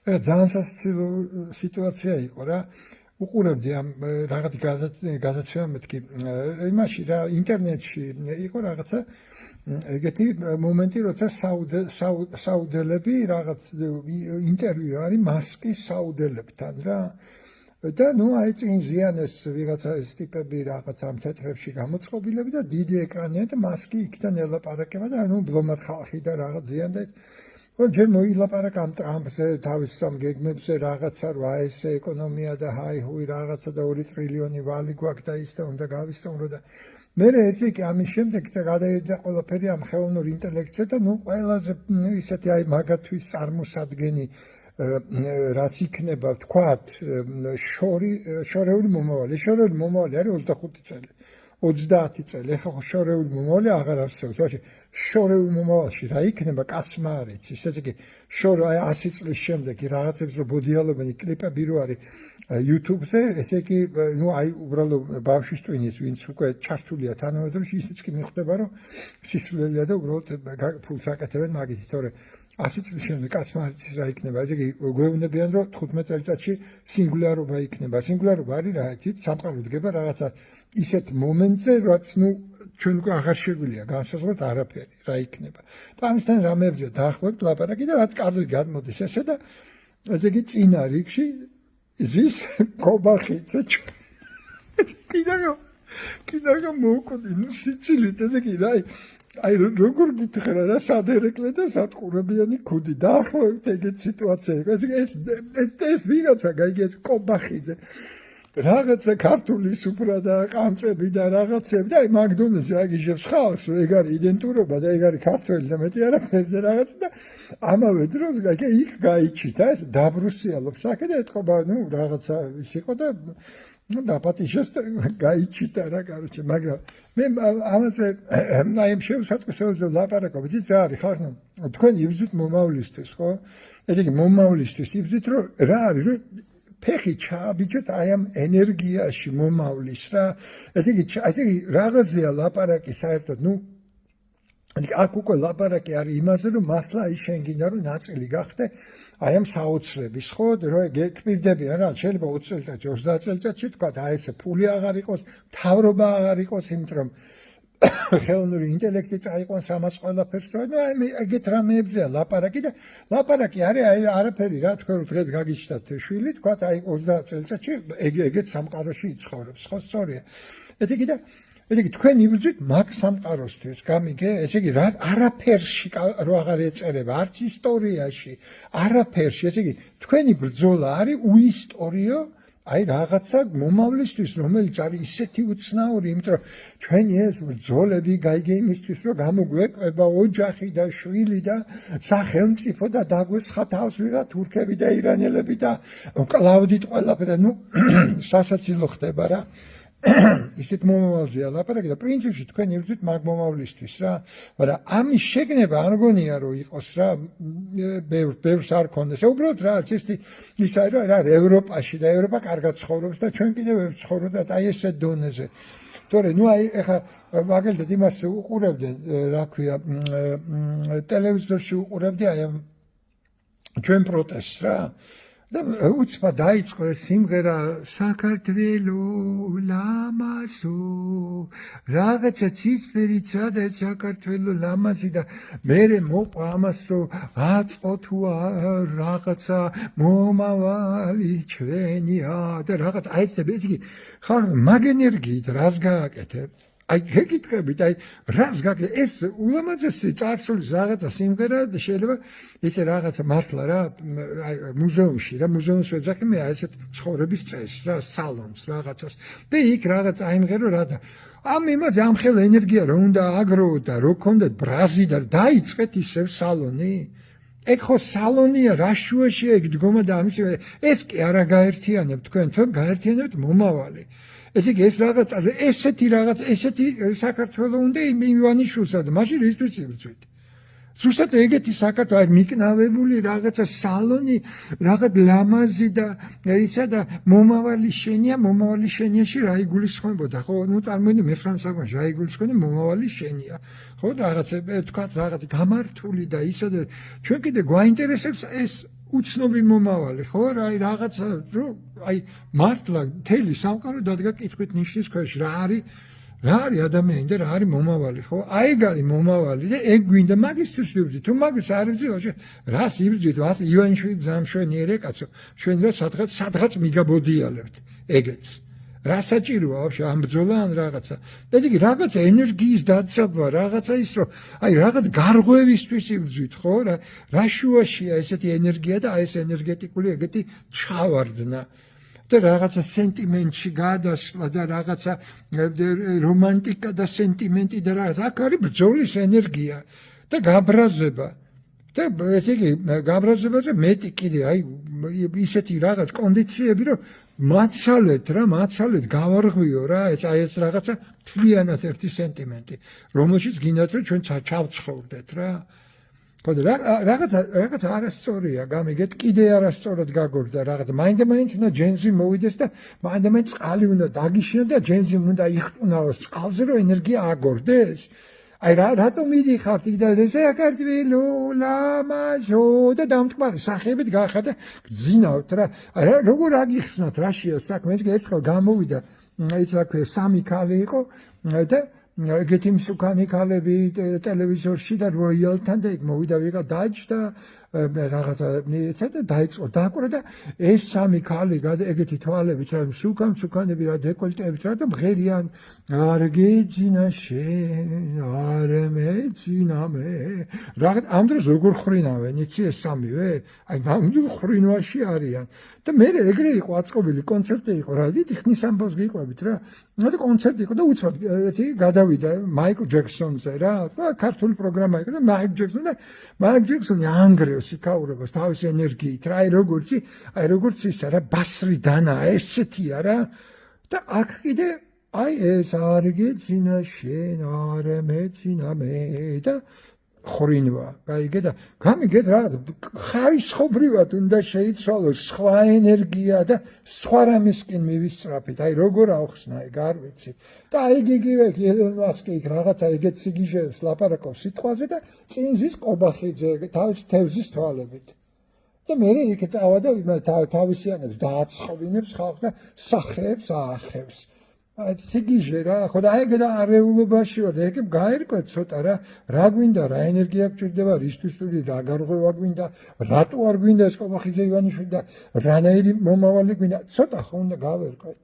ძალიან სასაცილო სიტუაცია იყო რა. უყურებდი ამ რაღაც გადაცემა მეთქი იმაში რა ინტერნეტში იყო რაღაცა ეგეთი მომენტი, როცა საუდელები რაღაც ინტერვიუ არის მასკის საუდელებთან რა. და ნუ აი წინ ზიანეს ვიღაცა ეს ტიპები რაღაც ამ თეთრებში გამოწყობილები და დიდი ეკრანია და მასკი იქიდან ელაპარაკება და ნუ ბლომად ხალხი და რაღაც ზიან და ჯერ მოილაპარაკა ამ ტრამპზე თავის სამ გეგმებზე რაღაცა რა ესე ეკონომია და ჰაი-ჰუი რაღაცა და 2 ტრილიონი ვალი გვაქვს და ის და უნდა გავისწორო და მე ესე კი ამის შემდეგ გადავიდა ყველაფერი ამ ხელოვნურ ინტელექტზე და ნუ ყველაზე ისეთი აი მაგათვის წარმოსადგენი რაც იქნება თქვათ შორეული მომავალი არის 25 წელი 30 წელი ეხლა ხო შორეული მომავალი აღარ არსებობს ვაში შორეულ მომავალში რა იქნება კაცმა არ იცის ესე იგი შორო აი 100 წლის შემდეგ რაღაცებს რო ბოდიალობენ კლიპები რო არის YouTube-ზე ესე იგი ნუ აი უბრალოდ ბავშვის ტვინის ვინც უკვე ჩართულია თანამედროვე ისიც კი მიხვდება რომ სისულელია და უბრალოდ ფულს აკეთებენ მაგით თორე 100 წლის შემდეგ კაცმა არ იცის რა იქნება ესე იგი გვეუბნებიან რომ 15 წელიწადში სინგულარობა იქნება სინგულარობა არის რა იცით სამყარო დგება რაღაცა ისეთ მომენტზე რაც ნუ ჩვენ უკვე აღარ შეგვიძლია განსაზღვროთ არაფერი რა იქნება და ამისთან რამეებზე დაახლოებით ლაპარაკი და რაც კარგი გადმოდის ესე და ესე იგი წინა რიგში ზის კობახიце კიდაგა მოუკვდი ნუ სიცილით ესე იგი რა აი როგორ გითხრა რა სადერეკლე და სატყურებიანი ქუდი დაახლოებით ეგეთ სიტუაცია იყო ეს ვიღაცა გაიგეთ კობახიძე რაღაცა ქართული სუფრა და ყამწები და რაღაცები და აი მაკდონალდსი აგიჟებს ხალხს ეგ არის იდენტურობა და ეგ არის ქართველი და მეტი არაფერი და რაღაც და ამავე დროს იქ გაიჩიტა ეს დაბრუსიალობს აქ და ეთყობა ნუ რაღაცა ის იყო და ну да პატიშეს გაიჩიტა რა კაროჩე მაგრამ მე ამაზე აი შევსაწყისეულზე ლაპარაკობ იცით რა არის ხალხო თქვენ იბრძვით მომავლისთვის ხო ესე იგი მომავლისთვის იბრძვით რომ რა არის რომ ფეხი ჩააბიჯოთ აი ამ ენერგიაში მომავლის რა ესე იგი რაღაცია ლაპარაკი საერთოდ ნუ აქ უკვე ლაპარაკი არის იმაზე რომ მართლა ის შენ გინდა რომ ნაწილი გახდე აი ამ საოცრების ხო რომ გეკპირდებიან რა შეიძლება 20 წელიწადში 30 წელიწადში თქვა აი ესე ფული აღარ იყოს თავრობა აღარ იყოს იმიტომ რომ ხელოვნური ინტელექტი წაიყვანს ამას ყველაფერს რა ნუ აი ეგეთ რამეებზეა ლაპარაკი და ლაპარაკი არის აი არაფერი რა თქვენ რომ დღეს გაგიჩნდათ შვილი თქვა აი 30 წელიწადში ეგეთ სამყაროში იცხოვრებს ხო სწორია ესე იგი და ესე იგი თქვენ იბრძვით მაგ სამყაროსთვის გამიგე ესე იგი რა არაფერში რო აღარ ეწერება არც ისტორიაში არაფერში ესე იგი თქვენი ბრძოლა არის უისტორიო აი რაღაცა მომავლისთვის რომელიც არის ისეთი უცნაური იმიტომ რომ ჩვენი ეს ბრძოლები გაიგე იმისთვის რომ გამოგვეკვება ოჯახი და შვილი და სახელმწიფო და დაგვესხა თავს ვიღა თურქები და ირანელები და კლავდით ყველაფერი ნუ სასაცილო ხდება რა ისეთ მომავალზეა ლაპარაკი და პრინციპში თქვენ იბრძვით მაგ მომავლისთვის რა მაგრამ ამის შეგნება არ გონია რომ იყოს რა ბევრს არ ქონდეს უბრალოდ რა ის არის რომ რა ევროპაში და ევროპა კარგად ცხოვრობს და ჩვენ კიდევ ვერ ცხოვრობთ აი ესე დონეზე თორე ნუ აი ეხა მაგალითად იმას უყურებდნენ რა ქვია ტელევიზორში უყურებდი აი ჩვენ პროტესტს რა და უცბად დაიწყო ეს სიმღერა საქართველო ლამაზო რაღაცა ცისფერი წადა საქართველო ლამაზი და მერე მოყვა ამას რომ აწყო თუ რაღაცა მომავალი ჩვენია და რაღაც აი ეს ხარ მაგ ენერგიით რას გააკეთებთ აი გეკითხებით აი რას გაკეთე ეს ულამაზესი წარსულის რაღაცა სიმღერა და შეიძლება ესე რაღაცა მართლა რა აი მუზეუმში რა მუზეუმს ვეძახი მე აი ესეთ ცხოვრების წესს რა სალონს რაღაცას და იქ რაღაც აიმღერო რა და ამ იმაზე ამ ხელ ენერგია რომ უნდა აგროვოთ და რო გქონდეთ ბრაზი და დაიწყეთ ისევ სალონი ეგ ხო სალონია რა შუაშია ეგ დგომა და ამის ეს კი არა გაერთიანებთ თქვენ თქო გაერთიანებთ მომავალი ესე იგი ეს რაღაც ესეთი საქართველოს უნდა ივანიშვილსა და მაშინ რისთვის იბრძვით ზუსტად ეგეთი საქართველო აი მიკნავებული რაღაცა სალონი რაღაც ლამაზი და ისა და მომავალი შენიაში რა იგულისხმებოდა ხო ნუ წარმოიდგინე მესრან საქმეში რა იგულისხმება მომავალი შენია ხო რაღაცა თქვა რაღაც გამართული და ისა და ჩვენ კიდე გვაინტერესებს ეს უცნობი მომავალი, ხო? აი რაღაცა აი მართლა მთელი სამყარო დადგა კითხვით ნიშნის ქვეშ, რა არის ადამიანი და რა არის მომავალი, ხო? აი ეგ არის მომავალი და ეგ გვინდა მაგისთვის ვიბრძვით. თუ მაგის არ ვიბრძვით, რას იბრძვით? მას ივანიშვილი ძამშვენიერე კაცო. ჩვენ რა სადღაც მიგაბოდიალებთ ეგეც. რა საჭიროა ვაფშე ამ ბრძოლა ან რაღაცა. და იგი რაღაცა ენერგიის დაცვა, რაღაცა ის რომ აი რაღაც გარღვევისთვის იბრძვით, ხო? რა შუაშია ესეთი ენერგია და აი ეს ენერგეტიკული ეგეთი ჩავარდნა. და რაღაცა სენტიმენტში გადასვლა და რაღაცა რომანტიკა და სენტიმენტი და რაღაც აქ არის ბრძოლის ენერგია და გაბრაზება. და ესე იგი გაბრაზებაზე მეტი კიდე აი ისეთი რაღაც კონდიციები რომ მაცალეთ გავარღვიო რა ეს რაღაცა თლიანად ერთი სენტიმენტი რომელშიც გინდათ რომ ჩვენ ჩავცხოვრდეთ რა. ხოდა რაღაც არასწორია გამიგეთ კიდე არასწორად გაგორდა რაღაც მაინდა-მაინც უნდა ჯენზი მოვიდეს და მაინდა-მაინც წყალი უნდა დაგიშინო და ჯენზი უნდა იხტუნაოს წყალზე რომ ენერგია აგორდეს. აი რატომ მიდიხართ იქ და საკარდვილო ლამაზო და დამტკბარი სახეებით გახადა გძინავთ რა როგორ აგიხსნათ რაშია საქმე ეს ერთხელ გამოვიდა ის რა ქვია სამი ქალი იყო და ეგეთი მსუქანი ქალები ტელევიზორში და როიალთან და იქ მოვიდა ვიღა დაიჭდა რაღაცა ეცა და დაიწყო დააკვრა და ეს სამი ქალი ეგეთი თვალებით რა მსუქანები რა დეკოლტეებით რა და მღერიან არ გეძინა შენ არ მეძინა მე რაღაც ამ დროს როგორ ხრინავენ იცი ეს სამივე აი ნამდვილ ხრინვაში არიან და მე ეგრე იყო აწყობილი კონცერტი იყო რა დიდი ხნის ამბავს გიყვებით რა და კონცერტი იყო და უცბად ეთი გადავიდა მაიკლ ჯექსონზე რა ქართული პროგრამა იყო და მაიკლ ჯექსონი ანგრევს იქაურებას თავის ენერგიით რა აი როგორც ისა რა ბასრი დანა ესეთია რა და აქ კიდე აი ეს არ გეძინა შენ არ მეძინა მე და ხრინვა გაიგე და გამიგეთ რა ხარისხობრივად უნდა შეიცვალოს სხვა ენერგია და სხვა რამისკენ მივისწრაფით აი როგორ ავხსნა ეგ არ ვიცი და აი იგივე ელონმასკი იქ რაღაცა ეგეთ სიგიჟეებს ლაპარაკობს სიტყვაზე და წინზის ყობახიძე თავის თევზის თვალებით და მე იქ წავა და თავისიანებს დააცხობინებს ხალხს და სახეებს აახებს სიგიჟე რა ხოდა ეგ და არეულობაში ვარ ეგ გაერკვეთ ცოტა რა გვინდა რა ენერგია გჭირდება რისთვის რა გარღვევა გვინდა რატო არ გვინდა ეს ყობახიძე ივანიშვილი და რანაირი მომავალი გვინდა ცოტა ხო უნდა გავერკვეთ